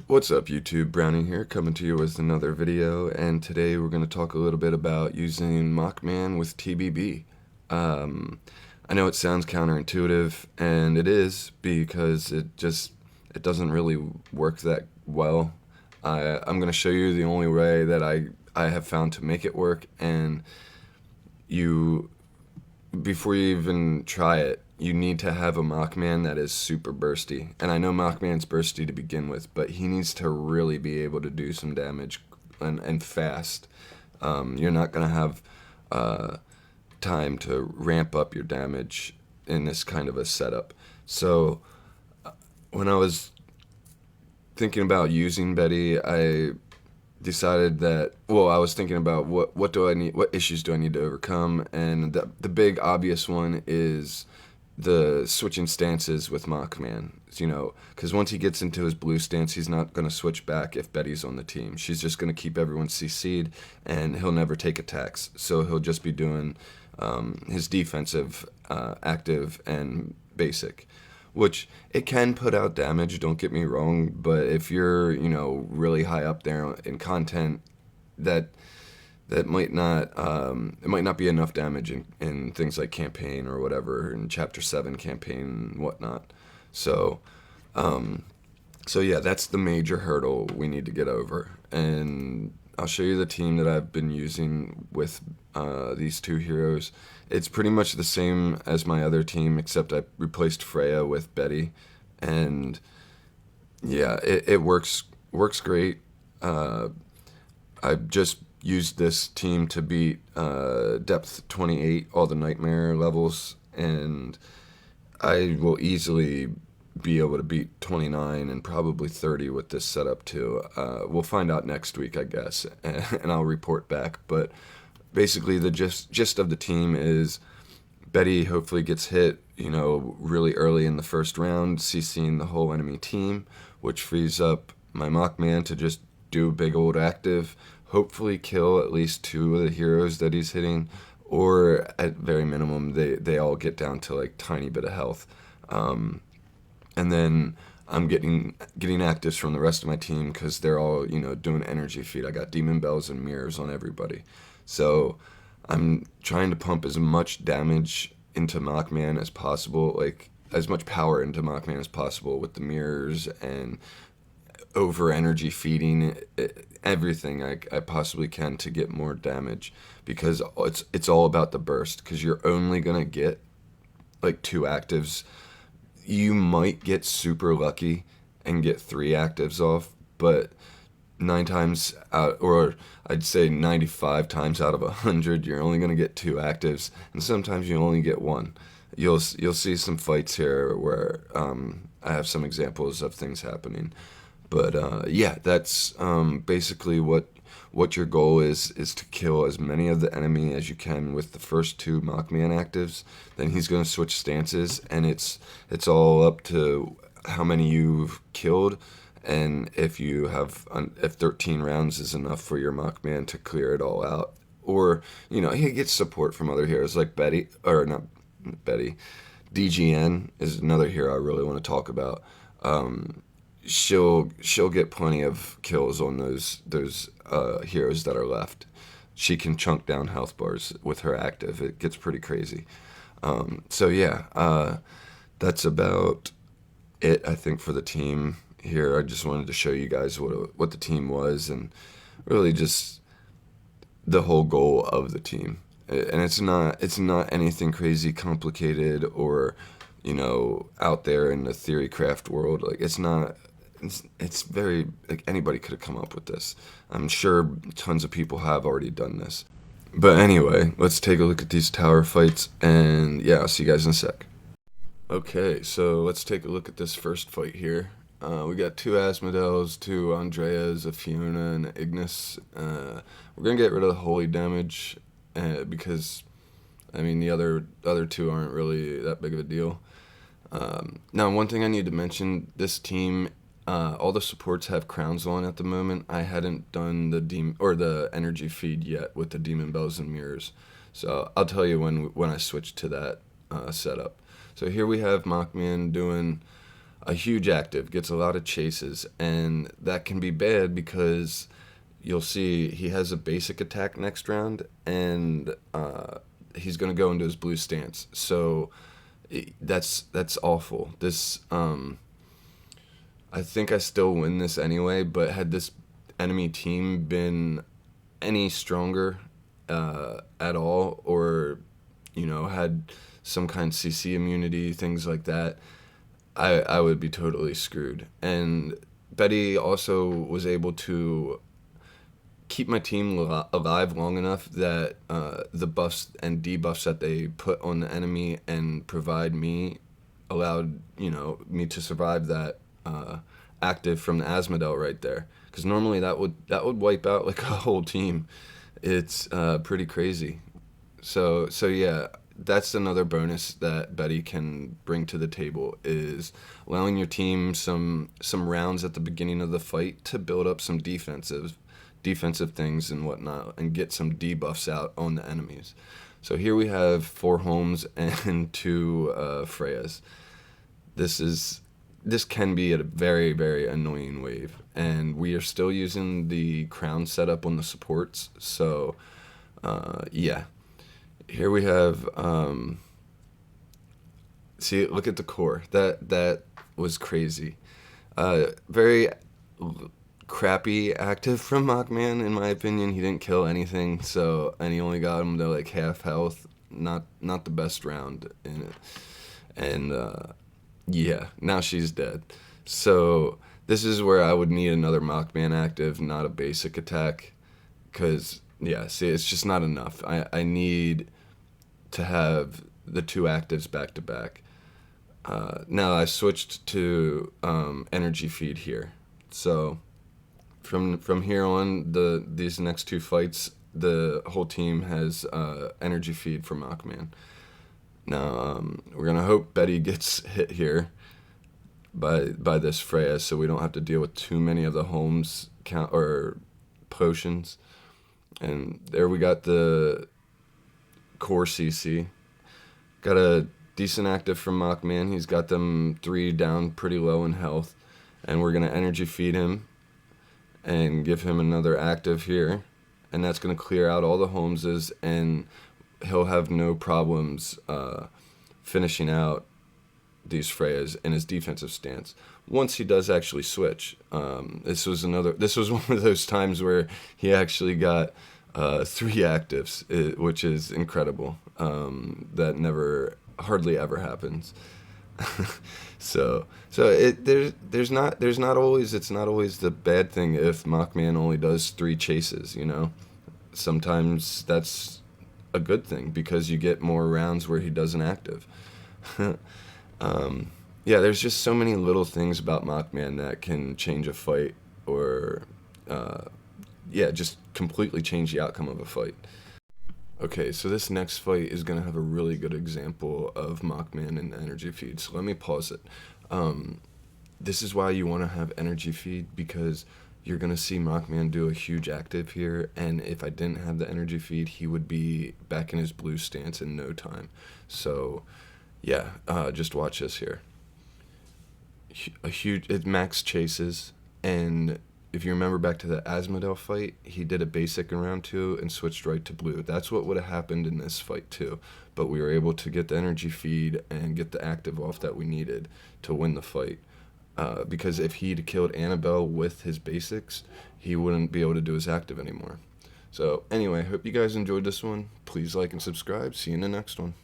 What's up YouTube, Brownie here, coming to you with another video, and today we're going to talk a little bit about using Mockman with TBB. I know it sounds counterintuitive, and it is, because it doesn't really work that well. I'm going to show you the only way that I have found to make it work, and you, before you even try it, you need to have a Mockman that is super bursty. And I know Mockman's bursty to begin with, but he needs to really be able to do some damage and fast. You're not going to have time to ramp up your damage in this kind of a setup. So when I was thinking about using Betty, I decided that, well, I was thinking about what do I need, what issues do I need to overcome, and the big obvious one is the switching stances with Mockman. You know, because once he gets into his blue stance, he's not going to switch back if Betty's on the team. She's just going to keep everyone CC'd, and he'll never take attacks. So he'll just be doing his defensive, active, and basic, which it can put out damage, don't get me wrong, but if you're, you know, really high up there in content, that might not it might not be enough damage in things like campaign or whatever, in chapter 7 campaign and whatnot. So so yeah, that's the major hurdle we need to get over, and I'll show you the team that I've been using with these two heroes. It's pretty much the same as my other team, except I replaced Freya with Betty, and yeah, it works great. I just used this team to beat depth 28, all the nightmare levels, and I will easily be able to beat 29 and probably 30 with this setup too. We'll find out next week, I guess, and I'll report back. But basically the gist of the team is Betty hopefully gets hit, you know, really early in the first round, CCing the whole enemy team, which frees up my Mockman to just do a big old active, hopefully kill at least 2 of the heroes that he's hitting, or at very minimum they all get down to like tiny bit of health. And then I'm getting actives from the rest of my team because they're all, you know, doing energy feed. I got demon bells and mirrors on everybody. So I'm trying to pump as much damage into Mockman as possible, like as much power into Mockman as possible with the mirrors and over energy feeding everything I possibly can to get more damage, because it's all about the burst, because you're only gonna get like 2 actives. You might get super lucky and get 3 actives off, but 9 times out, or I'd say 95 times out of 100, you're only going to get 2 actives, and sometimes you only get 1. You'll see some fights here where I have some examples of things happening. But yeah, that's basically what your goal is to kill as many of the enemy as you can with the first 2 Mockman actives. Then he's going to switch stances, and it's all up to how many you've killed, and if you have if 13 rounds is enough for your Mockman to clear it all out. Or, you know, he gets support from other heroes like Betty, or not Betty, DGN is another hero I really want to talk about. She'll get plenty of kills on those heroes that are left. She can chunk down health bars with her active. It gets pretty crazy. So yeah, that's about it, I think, for the team here. I just wanted to show you guys what the team was, and really just the whole goal of the team. And it's not anything crazy complicated or, you know, out there in the theory craft world. Like, it's very, like, anybody could have come up with this. I'm sure tons of people have already done this. But anyway, let's take a look at these tower fights, and yeah, I'll see you guys in a sec. Okay, so let's take a look at this first fight here. We got 2 Asmodels, 2 Andreas, a Fiona, and an Ignis. We're gonna get rid of the holy damage because, I mean, the other 2 aren't really that big of a deal. Now, one thing I need to mention: this team, all the supports have crowns on at the moment. I hadn't done the energy feed yet with the demon bells and mirrors, so I'll tell you when I switch to that setup. So here we have Mockman doing a huge active, gets a lot of chases, and that can be bad because you'll see he has a basic attack next round, and he's going to go into his blue stance. So that's awful. This I think I still win this anyway, but had this enemy team been any stronger at all, or had some kind of CC immunity, things like that, I would be totally screwed. And Betty also was able to keep my team alive long enough that the buffs and debuffs that they put on the enemy and provide me allowed me to survive that active from the Asmodel right there. Because normally that would wipe out like a whole team. It's pretty crazy. So yeah, that's another bonus that Betty can bring to the table, is allowing your team some rounds at the beginning of the fight to build up some defensive things and whatnot, and get some debuffs out on the enemies. So here we have 4 Homes and 2 Freyas. This can be a very, very annoying wave, and we are still using the crown setup on the supports. So yeah, here we have see, look at the core. That was crazy. Very crappy active from Mockman, in my opinion. He didn't kill anything, and he only got him to like half health. Not the best round in it. And yeah, now she's dead. So this is where I would need another Mockman active, not a basic attack, because yeah, see, it's just not enough. I need to have the 2 actives back to back. Now I switched to energy feed here. So from here on, these next 2 fights, the whole team has energy feed for Mockman. Now we're gonna hope Betty gets hit here by this Freya, so we don't have to deal with too many of the Homes count or potions. And there we got the core CC. Got a decent active from Mockman. He's got them 3 down pretty low in health, and we're gonna energy feed him and give him another active here, and that's gonna clear out all the Homeses, and he'll have no problems finishing out these Freyas in his defensive stance once he does actually switch. This was one of those times where he actually got 3 actives, which is incredible. That hardly ever happens. So it's not always the bad thing if Mockman only does 3 chases. Sometimes that's a good thing because you get more rounds where he doesn't active. Yeah, there's just so many little things about Mockman that can change a fight, or yeah, just completely change the outcome of a fight. Okay, so this next fight is going to have a really good example of Mockman and the energy feed, so let me pause it. This is why you want to have energy feed, because you're going to see Mockman do a huge active here, and if I didn't have the energy feed, he would be back in his blue stance in no time. So yeah, just watch this here. It max chases, and if you remember back to the Asmodel fight, he did a basic in round 2 and switched right to blue. That's what would have happened in this fight too, but we were able to get the energy feed and get the active off that we needed to win the fight. Because if he'd killed Annabelle with his basics, he wouldn't be able to do his active anymore. So anyway, hope you guys enjoyed this one. Please like and subscribe. See you in the next one.